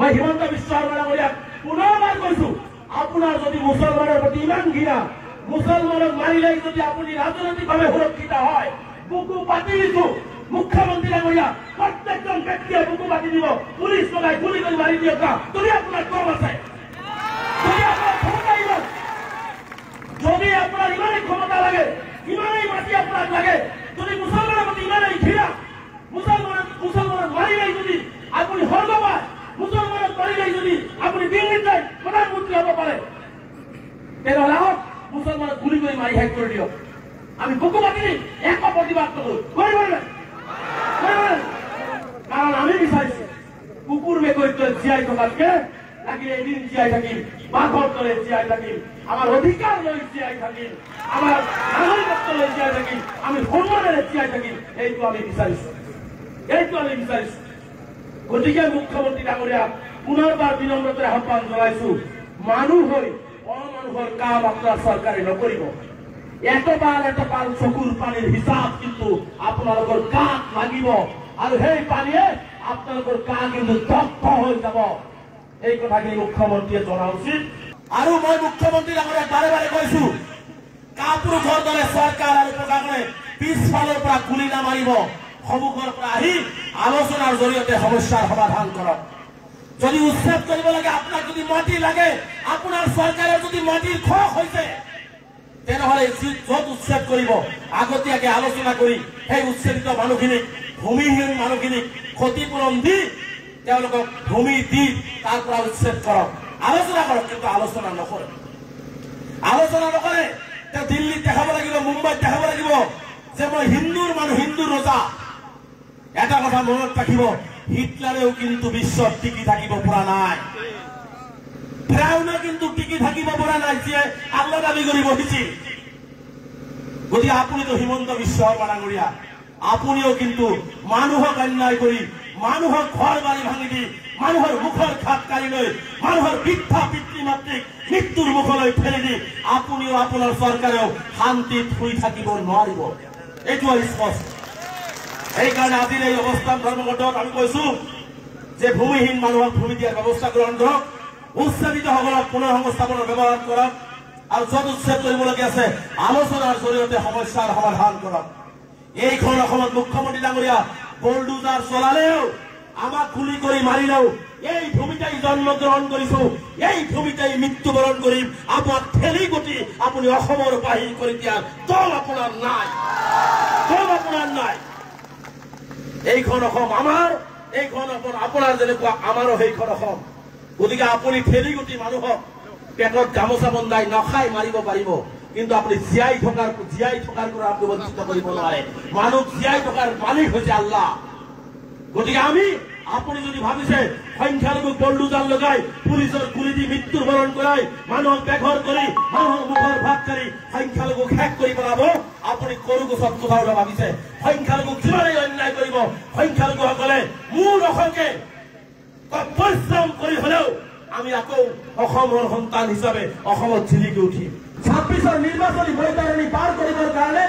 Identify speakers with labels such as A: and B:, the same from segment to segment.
A: মই হিমন্ত বিশ্ব শৰ্মা ডাঙৰীয়াক পুনৰবাৰ কৈছো, আপোনাৰ যদি মুছলমানৰ প্ৰতি ইমান ঘৃণা, মুছলমানক মাৰিলেই যদি আপুনি ৰাজনৈতিকভাৱে সুৰক্ষিত হয়, বুকু পাতি দিছো মুখ্যমন্ত্ৰী ডাঙৰীয়া, প্ৰত্যেকজন ব্যক্তিয়ে বুকু পাতি দিব, পুলিচ লগাই গুলি কৰি মাৰি দিয়ক না, যদি আপোনাৰ কম আছে, যদি আপোনাৰ ক্ষমতা ইমান, যদি আপোনাৰ ইমানেই ক্ষমতা লাগে, ইমানেই মাটি আপোনাক লাগে, যদি মুছলমানৰ প্ৰতি ইমানেই ঘৃণা, মুছলমানক মাৰিলেই যদি আপুনি স্বৰ্গ পায়, মুছলমানক মাৰিলেই যদি আপুনি দিল্লীত যায় প্ৰধানমন্ত্ৰী হ'ব পাৰে, তেনেহ'লে আহক মুছলমানক গুলি কৰি মাৰি শেষ কৰি দিয়ক। আমি বুকু পাতি দিম, একো প্ৰতিবাদ নকৰো, কৰিব নাই, কাৰণ আমি বিচাৰিছো কুকুৰ মেকুৰীৰ দৰে জীয়াই থকাতকে লাগিলে এদিন জীয়াই থাকিম, বাঘৰ দৰে জীয়াই থাকিম, আমাৰ অধিকাৰ লৈ জীয়াই থাকিম, আমাৰ নাগৰিকত্ব লৈ জীয়াই থাকিম, আমি সন্মানেৰে জীয়াই থাকিম, এইটো আমি বিচাৰিছো, এইটো আমি বিচাৰিছো। গতিকে মুখ্যমন্ত্ৰী ডাঙৰীয়া পুনৰবাৰ বিনম্ৰতাৰে আহ্বান জনাইছো, মানুহ হৈ অমানুষৰ কাম আপোনাৰ চৰকাৰে নকৰিব। এটপাল চকুৰ পানীৰ হিচাপ কিন্তু আপোনালোকৰ গাত লাগিব, আৰু সেই পানীয়ে আপোনালোকৰ গা কিন্তু দগ্ধ হৈ যাব, এই কথাখিনি মুখ্যমন্ত্ৰীয়ে জনা উচিত। আৰু মই মুখ্যমন্ত্ৰী ডাঙৰীয়াক বাৰে বাৰে কৈছো, কাপুৰুষৰ দৰে চৰকাৰ আৰু প্ৰশাসনে পিছফালৰ পৰা গুলি নামাৰিব, সন্মুখৰ পৰা আহি আলোচনাৰ জৰিয়তে সমস্যাৰ সমাধান কৰক। যদি উচ্ছেদ কৰিব লাগে, আপোনাক যদি মাটি লাগে, আপোনাৰ চৰকাৰৰ যদি মাটিৰ খক হৈছে, তেনেহ'লে য'ত উচ্ছেদ কৰিব আগতীয়াকে আলোচনা কৰি সেই উচ্ছেদিত মানুহখিনিক, ভূমিহীন মানুহখিনিক ক্ষতিপূৰণ দি তেওঁলোকক ভূমি দি তাৰ পৰা উচ্ছেদ কৰক, আলোচনা কৰক। কিন্তু আলোচনা নকৰে, আলোচনা নকৰে। তেওঁ দিল্লীত দেখাব লাগিব, মুম্বাইত দেখাব লাগিব যে মই হিন্দুৰ মানুহ, হিন্দুৰ ৰজা। এটা কথা মনত ৰাখিব, হিটলাৰেও কিন্তু বিশ্বত টিকি থাকিব পৰা নাই, ফেৰাউনে কিন্তু টিকি থাকিব পৰা নাই, যিয়ে আল্লাহ দাবী কৰি বহিছিল। গতিকে আপুনিতো হিমন্ত বিশ্ব শৰ্মা ডাঙৰীয়া, আপুনিও কিন্তু মানুহক অন্যায় কৰি, মানুহক ঘৰ বাৰী ভাঙি দি, মানুহৰ মুখৰ খাপ কাঢ়ি লৈ, মানুহৰ বৃদ্ধা পিতৃ মাতৃক মৃত্যুৰ মুখলৈ ঠেলি দি আপুনিও আপোনাৰ চৰকাৰেও শান্তিত শুই থাকিব নোৱাৰিব, এইটো স্পষ্ট। সেইকাৰণে আজিৰ এই অৱস্থান ধৰ্মঘটক আমি কৈছো যে ভূমিহীন মানুহক ভূমি দিয়াৰ ব্যৱস্থা গ্ৰহণ কৰক, উচ্ছেদিতসকলক পুনৰ সংস্থাপনৰ ব্যৱহাৰ কৰক, আৰু য'ত উচ্ছেদ কৰিবলগীয়া আছে আলোচনাৰ জৰিয়তে সমস্যাৰ সমাধান কৰক। এইখন অসমত মুখ্যমন্ত্ৰী ডাঙৰীয়া বুলডোজাৰ চলালেও, আমাক গুলি কৰি মাৰিলেও, এই ভূমিতেই জন্মগ্ৰহণ কৰিছো, এই ভূমিতেই মৃত্যুবৰণ কৰিম, আমাক ঠেলি গুটি আপুনি অসমৰ বাহিৰ কৰি দিয়াৰ দল আপোনাৰ নাই, দল আপোনাৰ নাই। এইখন অসম আমাৰ, এইখন অসম আপোনাৰ যেনেকুৱা আমাৰো সেইখন অসম। গতিকে আপুনি ঠেলি গুটি মানুহক পেটত গামোচা বন্ধাই নখাই মাৰিব পাৰিব, কিন্তু আপুনি জীয়াই থকাৰ পৰা আপুনি বঞ্চিত কৰিব নোৱাৰে। মানুহ জীয়াই থকাৰ মালিক হৈছে আল্লাহ। গতিকে আপুনি যদি ভাবিছে সংখ্যালঘুক বুলডোজাৰ লগাই পুলিচৰ গুলি দি মৃত্যুৰ বৰণ কৰাই, মানুহক বেঘৰ কৰি, মানুহৰ মুখৰ ভাত কাঢ়ি সংখ্যালঘুক শেষ কৰি পেলাব, আপুনি কৰুগোচত কোঠাও ভাবিছে। সংখ্যালঘুক যিমানেই অন্যায় কৰিব, সংখ্যালঘুসকলে মোৰ অসমকে পৰিশ্ৰম কৰি হলেও আমি আকৌ অসমৰ সন্তান হিচাপে অসমত জিলিকি উঠিম। 26ৰ নিৰ্বাচনী বৈতৰণি পাৰ কৰিবৰ কাৰণে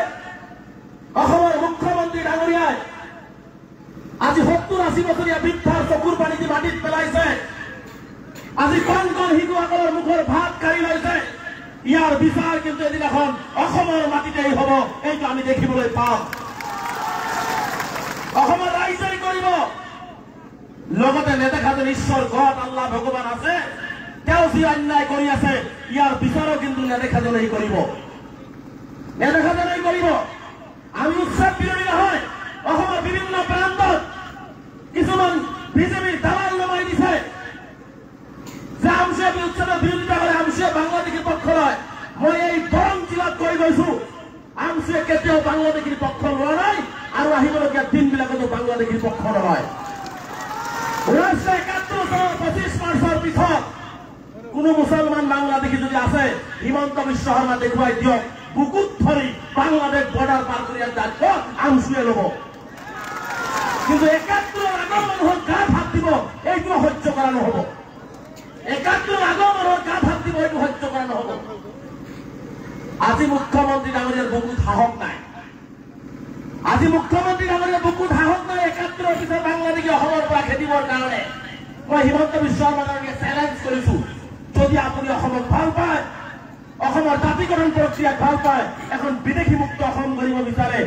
A: অসমৰ মুখ্যমন্ত্ৰী ডাঙৰীয়াই আজি 70-80 বছৰীয়া বৃদ্ধাৰ চকুৰ পানী দি মাটিত পেলাইছে, আজি কণ কণ শিশুসকলৰ মুখৰ ভাত কাঢ়ি লৈছে। ইয়াৰ বিচাৰ কিন্তু এদিনাখন অসমৰ মাটিতেই হ'ব, এইটো আমি দেখিবলৈ পাম। অসমৰ ৰাইজেই কৰিব। লগতে নেদেখা যেন ঈশ্বৰ গড আল্লাহ ভগৱান আছে, তেওঁ যি অন্যায় কৰি আছে ইয়াৰ বিচাৰো কিন্তু নেদেখা যেনেই কৰিব, নেদেখা যেনেই কৰিব। আমি উৎসৱ বিৰোধী নহয়। অসমৰ বিভিন্ন প্ৰান্তত কিছুমান বিজেপিৰ দালাল নমাই দিছে যে আমচুৱে উৎসৱৰ বিৰোধিতা কৰে, আমচুৱে বাংলাদেশীৰ পক্ষ লয়। মই এই দৰং জিলাত কৈ গৈছো, আমচুৱে কেতিয়াও বাংলাদেশীৰ পক্ষ লোৱা নাই, আৰু আহিবলগীয়া দিনবিলাকতো বাংলাদেশীৰ পক্ষ নলয়। 1971 চনৰ 25 মাৰ্চৰ পিছত কোনো মুছলমান বাংলাদেশী যদি আছে, হিমন্ত বিশ্ব শৰ্মা দেখুৱাই দিয়ক, বুকুত ধৰি বাংলাদেশ বৰ্ডাৰ পাৰ কৰি দায়িত্ব আমচুৱে ল'ব। কিন্তু 71 আগৰ মানুহৰ গাত হাত দিব, এইটো সহ্য কৰা নহ'ব। 71 আগৰ মানুহৰ গাত হাত দিব, এইটো সহ্য কৰা নহ'ব। আজি মুখ্যমন্ত্ৰী ডাঙৰীয়াৰ বুকুত সাহস নাই, আজি মুখ্যমন্ত্ৰী ডাঙৰীয়াৰ বুকুত সাহস নাই 71 পিছত বাংলাদেশী অসমৰ পৰা খেদিবৰ কাৰণে। মই হিমন্ত বিশ্ব শৰ্মাকে চ্যালেঞ্জ কৰিছো যদি আপুনি অসমক ভাল পায় অসমৰ জাতিকৰণ প্ৰক্ৰিয়াক ভাল পায় এখন বিদেশী মুক্ত অসম কৰিব বিচাৰে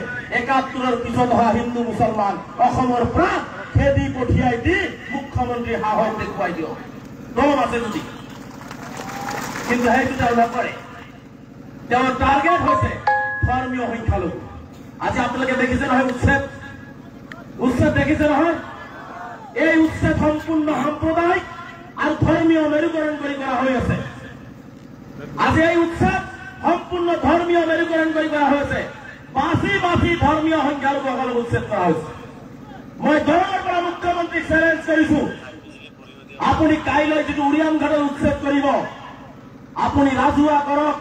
A: ৭১ৰ পিছত অহা হিন্দু মুছলমান অসমৰ পৰা খেদি পঠিয়াই দি মুখ্যমন্ত্ৰী সাহস দেখুৱাই দিয়ক দম আছে যদি কিন্তু সেইটো তেওঁ নকৰে তেওঁৰ টাৰ্গেট হৈছে ধৰ্মীয় সংখ্যালঘু আজি আপোনালোকে দেখিছে নহয় উচ্ছেদ দেখিছে নহয় এই উচ্ছেদ সম্পূৰ্ণ সাম্প্ৰদায়িক আৰু ধৰ্মীয় মেৰুকৰণ কৰি কৰা হৈ আছে আজি এই উচ্ছেদ সম্পূৰ্ণ ধৰ্মীয় মেৰুকৰণ কৰি কৰা হৈছে বাছি বাছি ধৰ্মীয় সংখ্যালঘুসকলক উচ্ছেদ কৰা হৈছে মই দলৰ পৰা মুখ্যমন্ত্ৰীক চেলেঞ্জ কৰিছো আপুনি কাইলৈ যিটো উৰিয়াম ঘাটৰ উচ্ছেদ কৰিব আপুনি ৰাজহুৱা কৰক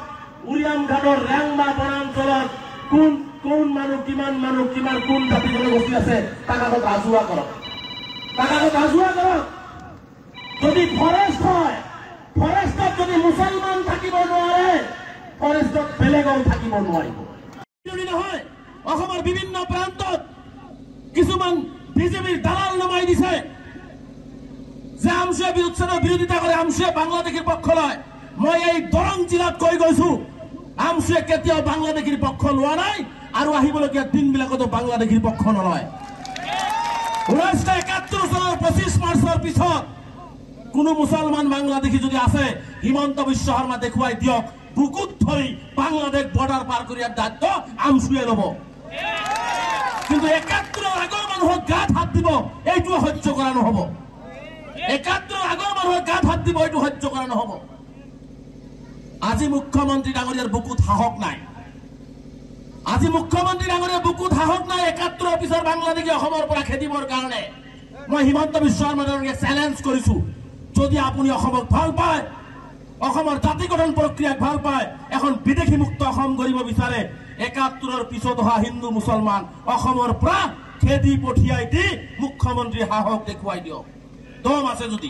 A: উৰিয়াম ঘাটৰ ৰেংমা বনাঞ্চলত কোন মানুহ কিমান কোন জাতি জনগোষ্ঠী আছে তাক আগত ৰাজহুৱা কৰক যদি ফৰেষ্ট হয় ফৰেষ্টত যদি মুছলমান থাকিব নোৱাৰে ফৰেষ্টত বেলেগও থাকিব নোৱাৰিব নহয় অসমৰ বিভিন্ন প্ৰান্তত কিছুমান বিজেপিৰ দালাল নমাই দিছে যে আমচুৱে উচ্ছেদৰ বিৰোধিতা কৰে আমচুৱে বাংলাদেশীৰ পক্ষ লয় মই এই দৰং জিলাত কৈ গৈছো আমচুৱে কেতিয়াও বাংলাদেশীৰ পক্ষ লোৱা নাই আৰু আহিবলগীয়া দিনবিলাকতো বাংলাদেশীৰ পক্ষ নলয় 1971 চনৰ 25 মাৰ্চৰ পিছত কোনো মুছলমান বাংলাদেশী যদি আছে হিমন্ত বিশ্ব শৰ্মা দেখুৱাই দিয়ক বুকুত ধৰি বাংলাদেশ বৰ্ডাৰ পাৰ কৰিয়াৰ দায়িত্ব আমচুৱে ল'ব কিন্তু 71ৰ আগৰ মানুহক গাত হাত দিব এইটো সহ্য কৰা নহব 71ৰ আগৰ মানুহক গাত হাত দিব এইটো সহ্য কৰা নহব আজি মুখ্যমন্ত্ৰী ডাঙৰীয়াৰ বুকুত সাহস নাই আজি মুখ্যমন্ত্ৰী ডাঙৰীয়াৰ বুকুত সাহস নাই 71ৰ পিছৰ বাংলাদেশী অসমৰ পৰা খেদিবৰ কাৰণে মই হিমন্ত বিশ্ব শৰ্মাকে চ্যালেঞ্জ কৰিছো যদি আপুনি অসমক ভাল পায় অসমৰ জাতিকৰণ প্ৰক্ৰিয়াক ভাল পায় এখন বিদেশী মুক্ত অসম কৰিব বিচাৰে ৭১ৰ পিছত অহা হিন্দু মুছলমান অসমৰ পৰা খেদি পঠিয়াই দি মুখ্যমন্ত্ৰী সাহস দেখুৱাই দিয়ক দম আছে যদি